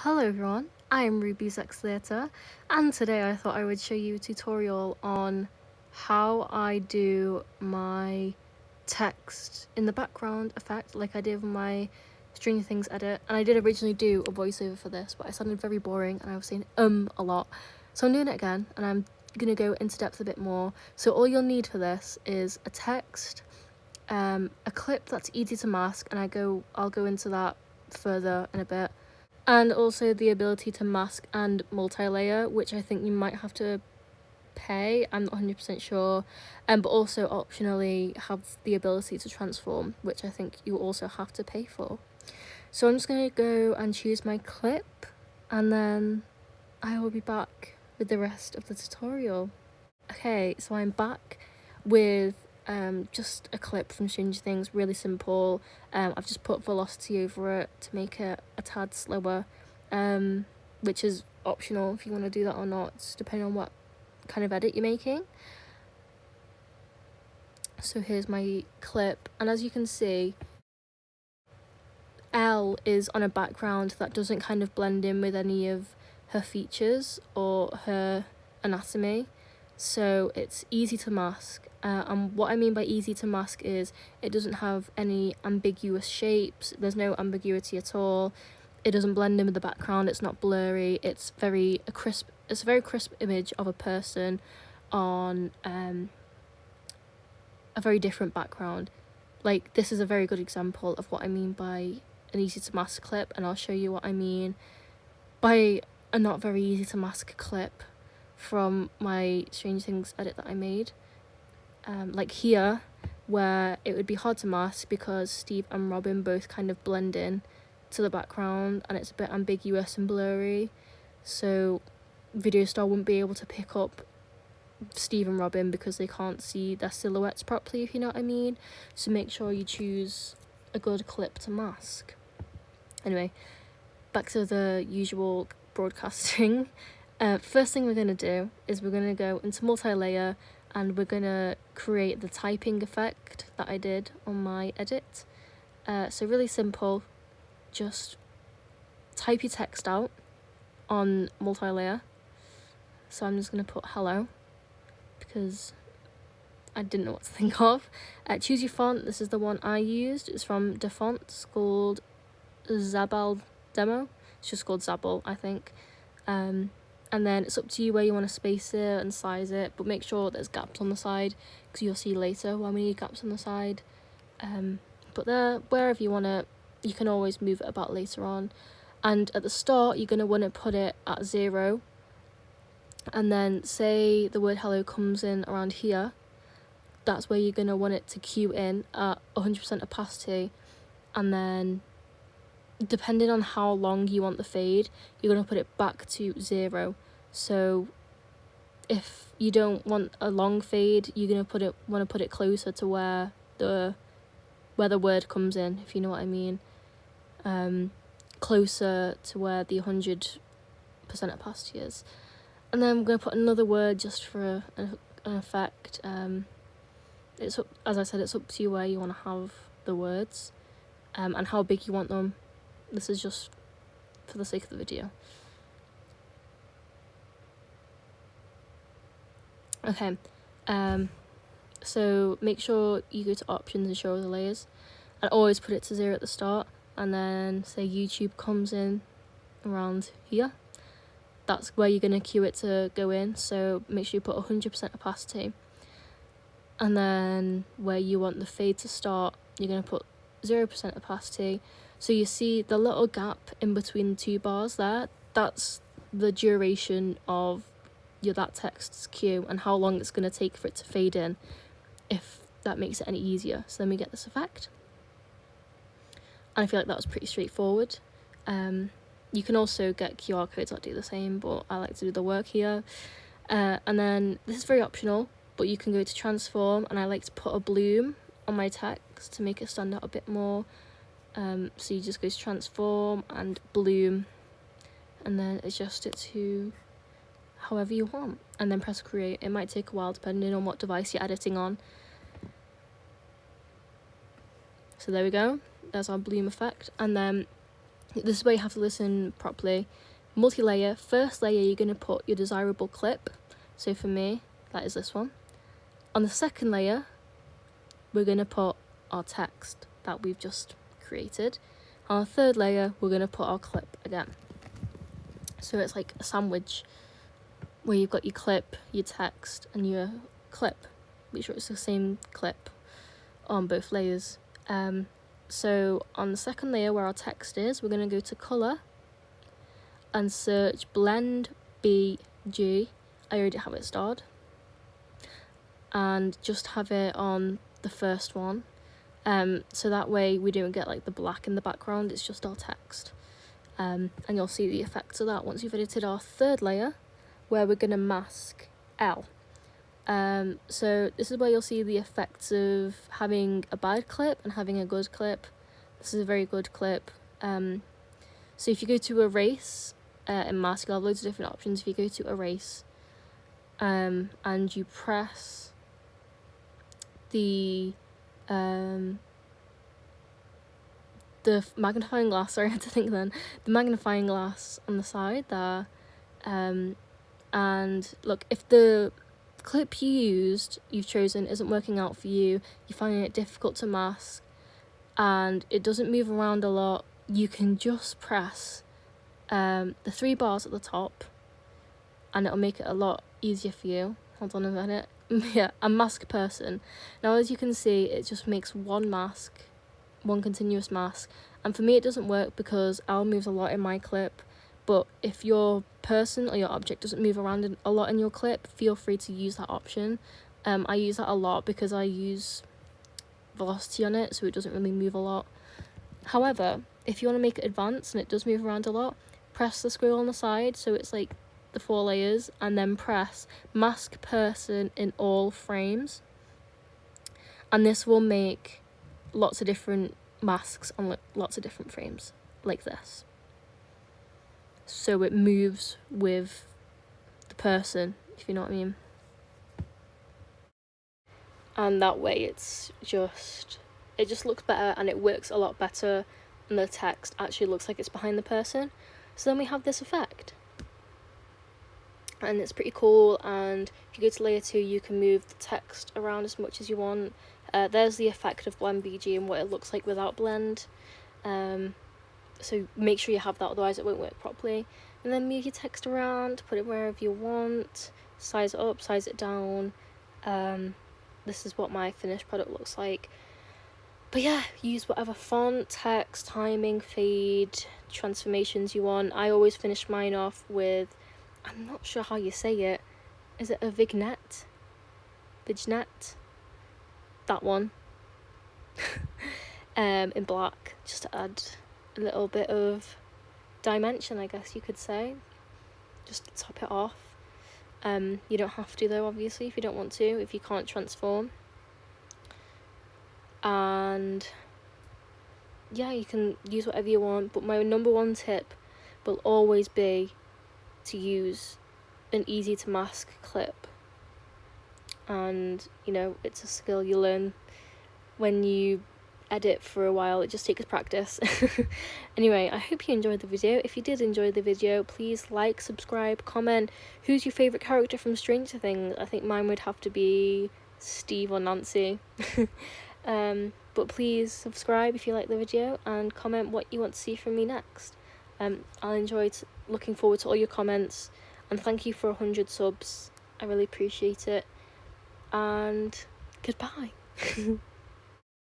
Hello everyone, I am Ruby's X-Later, and today I thought I would show you a tutorial on how I do my text in the background effect like I did with my Stranger Things edit. And I did originally do a voiceover for this, but I sounded very boring and I was saying a lot. So I'm doing it again and I'm gonna go into depth a bit more. So all you'll need for this is a text, a clip that's easy to mask, and I'll go into that further in a bit. And also the ability to mask and multi-layer, which I think you might have to pay, I'm not 100% sure, but also optionally have the ability to transform, which I think you also have to pay for. So I'm just going to go and choose my clip, and then I will be back with the rest of the tutorial. Okay, so I'm back with just a clip from Stranger Things, really simple. I've just put velocity over it to make it a tad slower, which is optional if you want to do that or not, depending on what kind of edit you're making. So here's my clip, and as you can see, Elle is on a background that doesn't kind of blend in with any of her features or her anatomy, so it's easy to mask. And what I mean by easy to mask is it doesn't have any ambiguous shapes, there's no ambiguity at all, it doesn't blend in with the background, it's not blurry, it's a very crisp image of a person on a very different background. Like, this is a very good example of what I mean by an easy to mask clip, and I'll show you what I mean by a not very easy to mask clip from my Stranger Things edit that I made. Like here, where it would be hard to mask because Steve and Robin both kind of blend in to the background and it's a bit ambiguous and blurry, so Videostar wouldn't be able to pick up Steve and Robin because they can't see their silhouettes properly, if you know what I mean. So make sure you choose a good clip to mask. Anyway, back to the usual broadcasting. First thing we're going to do is we're going to go into multi-layer and we're going to create the typing effect that I did on my edit. So really simple, just type your text out on multi-layer. So I'm just going to put hello because I didn't know what to think of. Choose your font. This is the one I used. It's from DeFont. It's called Zabal Demo. It's just called Zabal, I think. And then it's up to you where you want to space it and size it, but make sure there's gaps on the side because you'll see later why we need gaps on the side. But there, wherever you want it, you can always move it about later on. And at the start, you're going to want to put it at 0. And then say the word hello comes in around here, that's where you're going to want it to cue in at 100% opacity. And then depending on how long you want the fade, you're going to put it back to 0. So if you don't want a long fade, you're going to want to put it closer to where the word comes in, if you know what I mean. Closer to where the 100% opacity is. And then I'm going to put another word just for an effect. It's up, as I said, it's up to you where you want to have the words, and how big you want them. This is just for the sake of the video. Okay, so make sure you go to options and show the layers, and always put it to 0 at the start, and then say YouTube comes in around here. That's where you're going to cue it to go in, so make sure you put 100% opacity. And then where you want the fade to start, you're going to put 0% opacity. So you see the little gap in between the two bars there, that's the duration of that text's cue and how long it's going to take for it to fade in, if that makes it any easier. So then we get this effect. And I feel like that was pretty straightforward. You can also get QR codes that do the same, but I like to do the work here. And then this is very optional, but you can go to transform, and I like to put a bloom on my text to make it stand out a bit more. So you just go to transform and bloom, and then adjust it to however you want, and then press create. It might take a while depending on what device you're editing on. So there we go, there's our bloom effect. And then this is where you have to listen properly. Multi-layer, first layer you're going to put your desirable clip. So for me, that is this one. On the second layer, we're going to put our text that we've just created. On the third layer, we're going to put our clip again. So it's like a sandwich where you've got your clip, your text, and your clip. Make sure it's the same clip on both layers. So on the second layer where our text is, we're going to go to colour and search blend BG. I already have it starred. And just have it on the first one. So that way we don't get like the black in the background, it's just our text. And you'll see the effects of that once you've edited our third layer, where we're going to mask L. So this is where you'll see the effects of having a bad clip and having a good clip. This is a very good clip. So if you go to erase in mask, you'll have loads of different options. If you go to erase and you press the magnifying glass, sorry, I had to think then, the magnifying glass on the side there, and look, if the clip you've chosen isn't working out for you, you're finding it difficult to mask, and it doesn't move around a lot, you can just press the 3 bars at the top, and it'll make it a lot easier for you. Hold on a minute. Yeah, a mask person. Now as you can see, it just makes one continuous mask, and for me it doesn't work because L moves a lot in my clip, but if your person or your object doesn't move around a lot in your clip, feel free to use that option. I use that a lot because I use velocity on it, so it doesn't really move a lot. However, if you want to make it advanced and it does move around a lot, press the squirrel on the side, so it's like the 4 layers, and then press mask person in all frames, and this will make lots of different masks on lots of different frames like this, so it moves with the person, if you know what I mean. And that way it just looks better, and it works a lot better, and the text actually looks like it's behind the person. So then we have this effect, and it's pretty cool. And if you go to layer 2, you can move the text around as much as you want. There's the effect of blend BG and what it looks like without blend, so make sure you have that, otherwise it won't work properly. And then move your text around, put it wherever you want, size it up, size it down. This is what my finished product looks like. But yeah, use whatever font, text, timing, fade, transformations you want. I always finish mine off with, I'm not sure how you say it, is it a vignette? Vignette? That one. In black, just to add a little bit of dimension, I guess you could say, just to top it off. You don't have to though, obviously, if you don't want to, if you can't transform. And yeah, you can use whatever you want, but my number 1 tip will always be to use an easy to mask clip. And you know, it's a skill you learn when you edit for a while, it just takes practice. Anyway, I hope you enjoyed the video. If you did enjoy the video, please like, subscribe, comment. Who's your favourite character from Stranger Things? I think mine would have to be Steve or Nancy. But please subscribe if you like the video, and comment what you want to see from me next. I'll enjoy looking forward to all your comments, and thank you for 100 subs. I really appreciate it, and goodbye.